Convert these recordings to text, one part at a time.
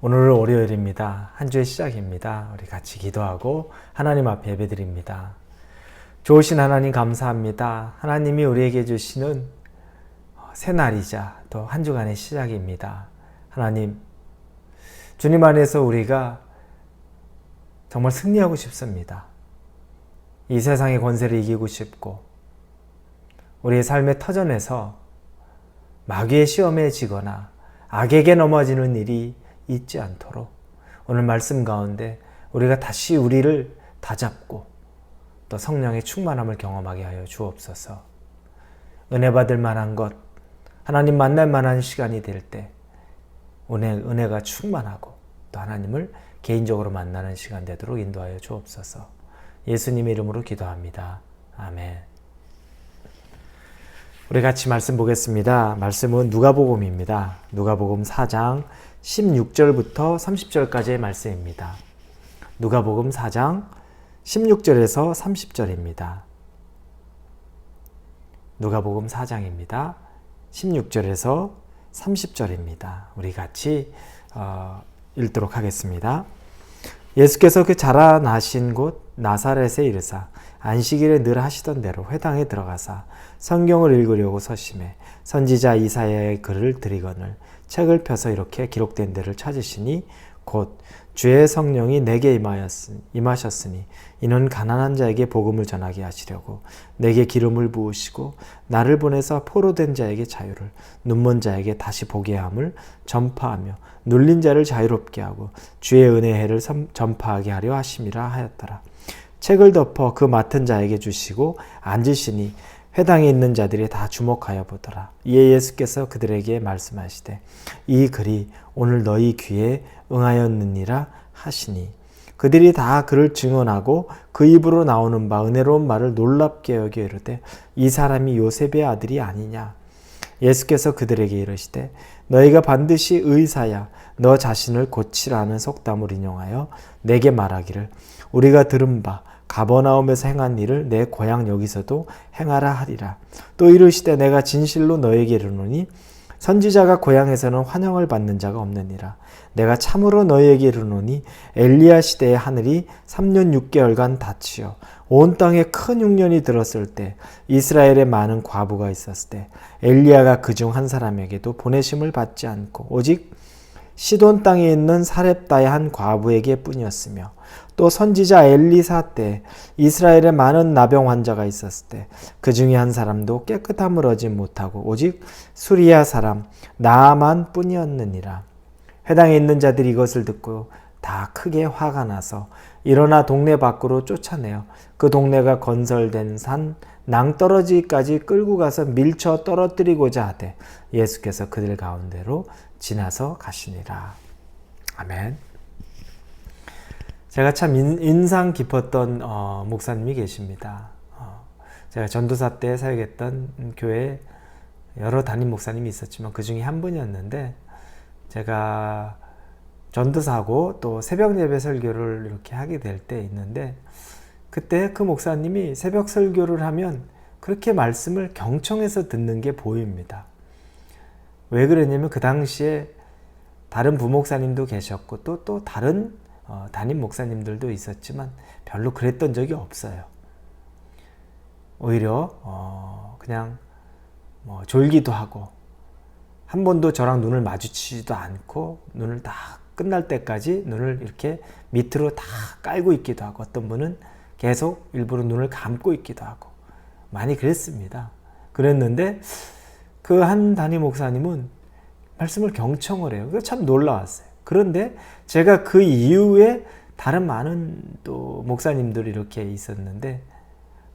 오늘은 월요일입니다. 한 주의 시작입니다. 우리 같이 기도하고 하나님 앞에 예배드립니다. 좋으신 하나님 감사합니다. 하나님이 우리에게 주시는 새 날이자 또 한 주간의 시작입니다. 하나님, 주님 안에서 우리가 정말 승리하고 싶습니다. 이 세상의 권세를 이기고 싶고 우리의 삶의 터전에서 마귀의 시험에 지거나 악에게 넘어지는 일이 있지 않도록 오늘 말씀 가운데 우리가 다시 우리를 다잡고 또 성령의 충만함을 경험하게 하여 주옵소서. 은혜 받을 만한 것, 하나님 만날 만한 시간이 될 때 은혜가 충만하고 또 하나님을 개인적으로 만나는 시간 되도록 인도하여 주옵소서. 예수님의 이름으로 기도합니다. 아멘. 우리 같이 말씀 보겠습니다. 말씀은 누가복음입니다. 누가복음 4장 16절부터 30절까지의 말씀입니다. 누가복음 4장 16절에서 30절입니다. 누가복음 4장입니다. 16절에서 30절입니다. 우리 같이 읽도록 하겠습니다. 예수께서 그 자라나신 곳 나사렛에 이르사 안식일에 늘 하시던 대로 회당에 들어가사 성경을 읽으려고 서심해 선지자 이사야의 글을 들이거늘 책을 펴서 이렇게 기록된 데를 찾으시니 곧 주의 성령이 내게 임하셨으니 이는 가난한 자에게 복음을 전하게 하시려고 내게 기름을 부으시고 나를 보내서 포로된 자에게 자유를 눈먼 자에게 다시 보게 함을 전파하며 눌린 자를 자유롭게 하고 주의 은혜의 해를 전파하게 하려 하심이라 하였더라. 책을 덮어 그 맡은 자에게 주시고 앉으시니 회당에 있는 자들이 다 주목하여 보더라. 이에 예수께서 그들에게 말씀하시되 이 글이 오늘 너희 귀에 응하였느니라 하시니 그들이 다 그를 증언하고 그 입으로 나오는 바 은혜로운 말을 놀랍게 여겨 이르되 이 사람이 요셉의 아들이 아니냐. 예수께서 그들에게 이르시되 너희가 반드시 의사야 너 자신을 고치라는 속담을 인용하여 내게 말하기를 우리가 들은 바 가버나움에서 행한 일을 내 고향 여기서도 행하라 하리라. 또 이르시되 내가 진실로 너에게 이르노니 선지자가 고향에서는 환영을 받는 자가 없느니라. 내가 참으로 너희에게 이르노니 엘리야 시대의 하늘이 3년 6개월간 닫히어 온 땅에 큰 흉년이 들었을 때 이스라엘에 많은 과부가 있었을 때 엘리야가 그중 한 사람에게도 보내심을 받지 않고 오직 시돈 땅에 있는 사렙다의 한 과부에게 뿐이었으며 또 선지자 엘리사 때 이스라엘에 많은 나병 환자가 있었을 때 그 중에 한 사람도 깨끗함을 얻지 못하고 오직 수리아 사람 나아만 뿐이었느니라. 회당에 있는 자들이 이것을 듣고 다 크게 화가 나서 일어나 동네 밖으로 쫓아내어 그 동네가 건설된 산 낭떠러지까지 끌고 가서 밀쳐 떨어뜨리고자 하되 예수께서 그들 가운데로 지나서 가시니라. 아멘. 제가 참 인상 깊었던 목사님이 계십니다. 제가 전도사 때 사역했던 교회에 여러 담임 목사님이 있었지만 그 중에 한 분이었는데 제가 전도사고 또 새벽 예배 설교를 이렇게 하게 될 때 있는데 그때 그 목사님이 새벽 설교를 하면 그렇게 말씀을 경청해서 듣는 게 보입니다. 왜 그랬냐면 그 당시에 다른 부목사님도 계셨고 또 다른 담임 목사님들도 있었지만 별로 그랬던 적이 없어요. 오히려 그냥 졸기도 하고 한 번도 저랑 눈을 마주치지도 않고 눈을 다 끝날 때까지 눈을 이렇게 밑으로 다 깔고 있기도 하고 어떤 분은 계속 일부러 눈을 감고 있기도 하고 많이 그랬습니다. 그랬는데 그 한 담임 목사님은 말씀을 경청을 해요. 그래서 참 놀라웠어요. 그런데 제가 그 이후에 다른 많은 또 목사님들이 이렇게 있었는데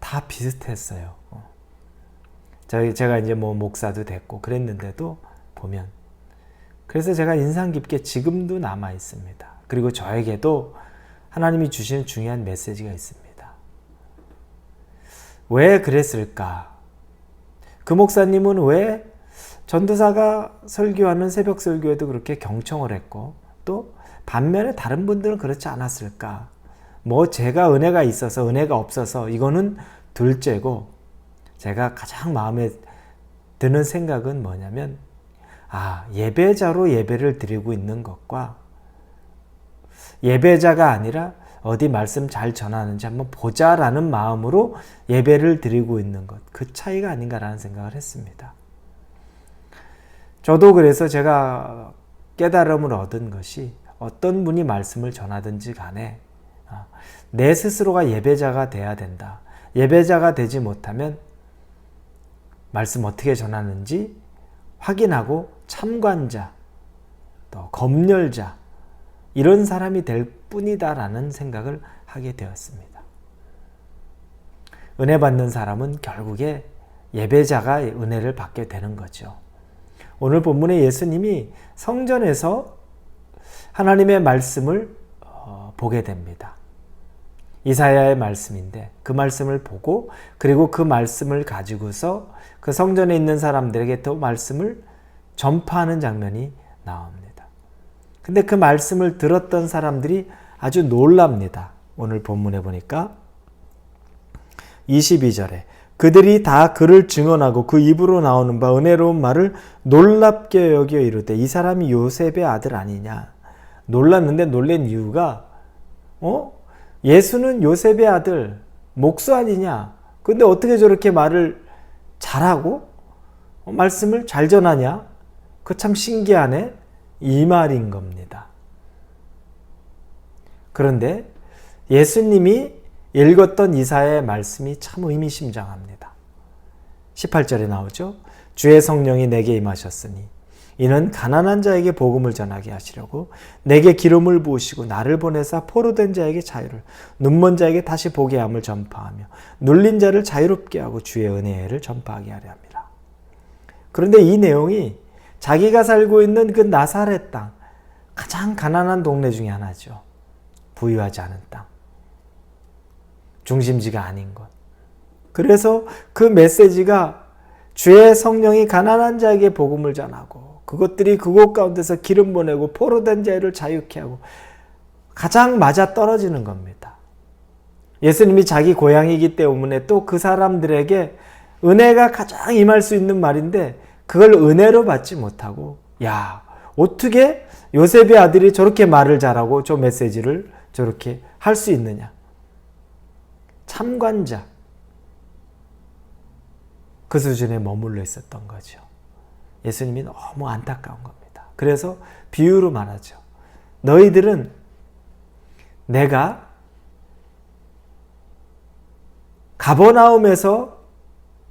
다 비슷했어요. 제가 이제 목사도 됐고 그랬는데도 보면 그래서 제가 인상 깊게 지금도 남아 있습니다. 그리고 저에게도 하나님이 주시는 중요한 메시지가 있습니다. 왜 그랬을까? 그 목사님은 왜 전도사가 설교하는 새벽 설교에도 그렇게 경청을 했고 또 반면에 다른 분들은 그렇지 않았을까? 제가 은혜가 있어서 은혜가 없어서 이거는 둘째고 제가 가장 마음에 드는 생각은 뭐냐면 예배자로 예배를 드리고 있는 것과 예배자가 아니라 어디 말씀 잘 전하는지 한번 보자라는 마음으로 예배를 드리고 있는 것, 그 차이가 아닌가라는 생각을 했습니다. 저도 그래서 제가 깨달음을 얻은 것이 어떤 분이 말씀을 전하든지 간에 내 스스로가 예배자가 돼야 된다. 예배자가 되지 못하면 말씀 어떻게 전하는지 확인하고 참관자, 또 검열자, 이런 사람이 될 뿐이다라는 생각을 하게 되었습니다. 은혜 받는 사람은 결국에 예배자가 은혜를 받게 되는 거죠. 오늘 본문에 예수님이 성전에서 하나님의 말씀을 보게 됩니다. 이사야의 말씀인데 그 말씀을 보고 그리고 그 말씀을 가지고서 그 성전에 있는 사람들에게 또 말씀을 전파하는 장면이 나옵니다. 근데 그 말씀을 들었던 사람들이 아주 놀랍니다. 오늘 본문에 보니까 22절에 그들이 다 그를 증언하고 그 입으로 나오는 바 은혜로운 말을 놀랍게 여겨 이르되 이 사람이 요셉의 아들 아니냐. 놀랐는데 놀란 이유가 예수는 요셉의 아들 목수 아니냐. 근데 어떻게 저렇게 말을 잘하고 말씀을 잘 전하냐. 그 참 신기하네. 이 말인 겁니다. 그런데 예수님이 읽었던 이사야의 말씀이 참 의미심장합니다. 18절에 나오죠. 주의 성령이 내게 임하셨으니 이는 가난한 자에게 복음을 전하게 하시려고 내게 기름을 부으시고 나를 보내사 포로된 자에게 자유를, 눈먼 자에게 다시 보게 함을 전파하며 눌린 자를 자유롭게 하고 주의 은혜를 전파하게 하려 합니다. 그런데 이 내용이 자기가 살고 있는 그 나사렛 땅, 가장 가난한 동네 중에 하나죠. 부유하지 않은 땅. 중심지가 아닌 것. 그래서 그 메시지가 주의 성령이 가난한 자에게 복음을 전하고 그것들이 그곳 가운데서 기름 보내고 포로된 자를 자유케 하고 가장 맞아 떨어지는 겁니다. 예수님이 자기 고향이기 때문에 또 그 사람들에게 은혜가 가장 임할 수 있는 말인데 그걸 은혜로 받지 못하고 야, 어떻게 요셉의 아들이 저렇게 말을 잘하고 저 메시지를 저렇게 할 수 있느냐. 참관자, 그 수준에 머물러 있었던 거죠. 예수님이 너무 안타까운 겁니다. 그래서 비유로 말하죠. 너희들은 내가 가버나움에서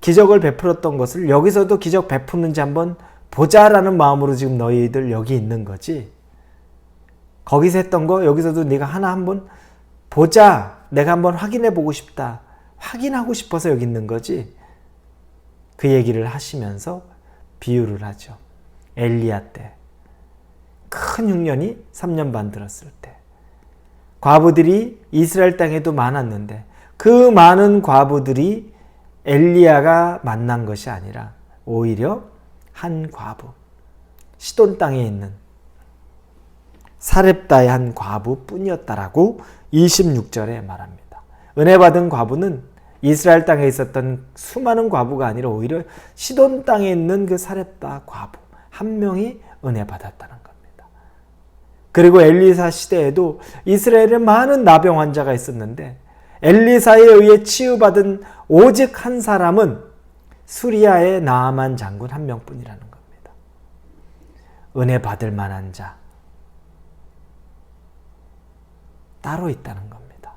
기적을 베풀었던 것을 여기서도 기적 베푸는지 한번 보자라는 마음으로 지금 너희들 여기 있는 거지. 거기서 했던 거 여기서도 네가 하나 한번 보자. 내가 한번 확인해 보고 싶다. 확인하고 싶어서 여기 있는 거지. 그 얘기를 하시면서 비유를 하죠. 엘리야 때 큰 흉년이 3년 반 들었을 때 과부들이 이스라엘 땅에도 많았는데 그 많은 과부들이 엘리야가 만난 것이 아니라 오히려 한 과부, 시돈 땅에 있는 사렙다의 한 과부뿐이었다라고 26절에 말합니다. 은혜 받은 과부는 이스라엘 땅에 있었던 수많은 과부가 아니라 오히려 시돈 땅에 있는 그 사렙다 과부 한 명이 은혜 받았다는 겁니다. 그리고 엘리사 시대에도 이스라엘에 많은 나병 환자가 있었는데 엘리사에 의해 치유받은 오직 한 사람은 수리아의 나아만 장군 한 명뿐이라는 겁니다. 은혜 받을 만한 자 따로 있다는 겁니다.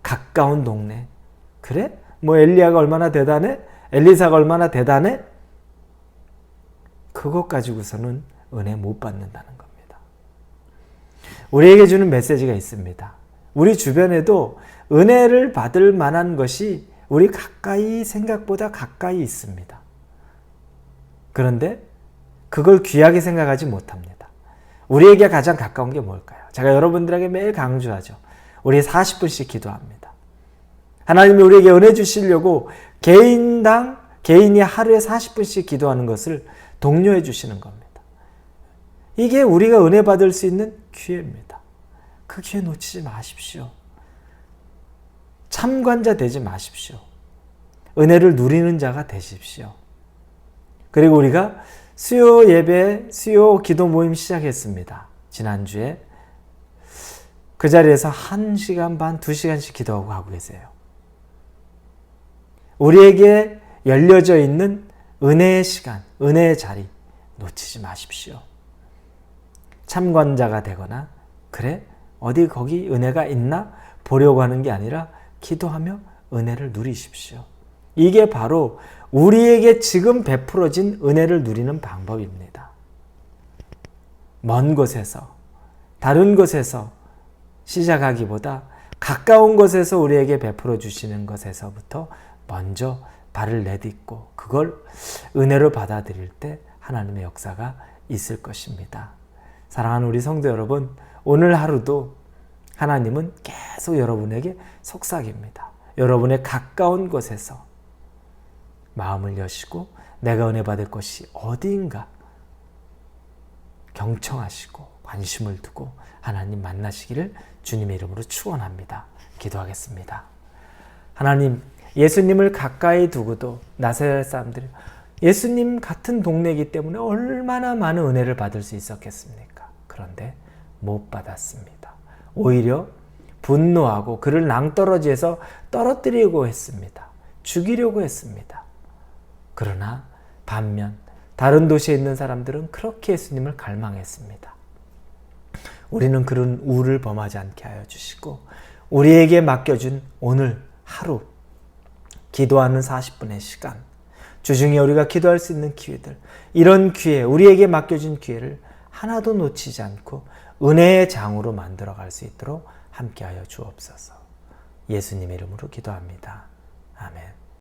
가까운 동네. 그래? 뭐 엘리야가 얼마나 대단해? 엘리사가 얼마나 대단해? 그것 가지고서는 은혜 못 받는다는 겁니다. 우리에게 주는 메시지가 있습니다. 우리 주변에도 은혜를 받을 만한 것이 우리 가까이 생각보다 가까이 있습니다. 그런데 그걸 귀하게 생각하지 못합니다. 우리에게 가장 가까운 게 뭘까요? 제가 여러분들에게 매일 강조하죠. 우리 40분씩 기도합니다. 하나님이 우리에게 은혜 주시려고 개인이 하루에 40분씩 기도하는 것을 독려해 주시는 겁니다. 이게 우리가 은혜 받을 수 있는 기회입니다. 그 기회 놓치지 마십시오. 참관자 되지 마십시오. 은혜를 누리는 자가 되십시오. 그리고 우리가 수요 예배, 수요 기도 모임 시작했습니다. 지난주에 그 자리에서 1시간 반, 2시간씩 기도하고 가고 계세요. 우리에게 열려져 있는 은혜의 시간, 은혜의 자리 놓치지 마십시오. 참관자가 되거나 그래? 어디 거기 은혜가 있나? 보려고 하는 게 아니라 기도하며 은혜를 누리십시오. 이게 바로 우리에게 지금 베풀어진 은혜를 누리는 방법입니다. 먼 곳에서, 다른 곳에서 시작하기보다 가까운 곳에서 우리에게 베풀어 주시는 것에서부터 먼저 발을 내딛고 그걸 은혜로 받아들일 때 하나님의 역사가 있을 것입니다. 사랑하는 우리 성도 여러분, 오늘 하루도 하나님은 계속 여러분에게 속삭입니다. 여러분의 가까운 곳에서 마음을 여시고 내가 은혜 받을 것이 어디인가 경청하시고 관심을 두고 하나님 만나시기를 주님의 이름으로 축원합니다. 기도하겠습니다. 하나님, 예수님을 가까이 두고도 나사렛 사람들이 예수님 같은 동네이기 때문에 얼마나 많은 은혜를 받을 수 있었겠습니까? 그런데 못 받았습니다. 오히려 분노하고 그를 낭떠러지에서 떨어뜨리려고 했습니다. 죽이려고 했습니다. 그러나 반면 다른 도시에 있는 사람들은 그렇게 예수님을 갈망했습니다. 우리는 그런 우를 범하지 않게 하여 주시고 우리에게 맡겨준 오늘 하루 기도하는 40분의 시간, 주중에 우리가 기도할 수 있는 기회들, 이런 기회, 우리에게 맡겨준 기회를 하나도 놓치지 않고 은혜의 장으로 만들어갈 수 있도록 함께하여 주옵소서. 예수님의 이름으로 기도합니다. 아멘.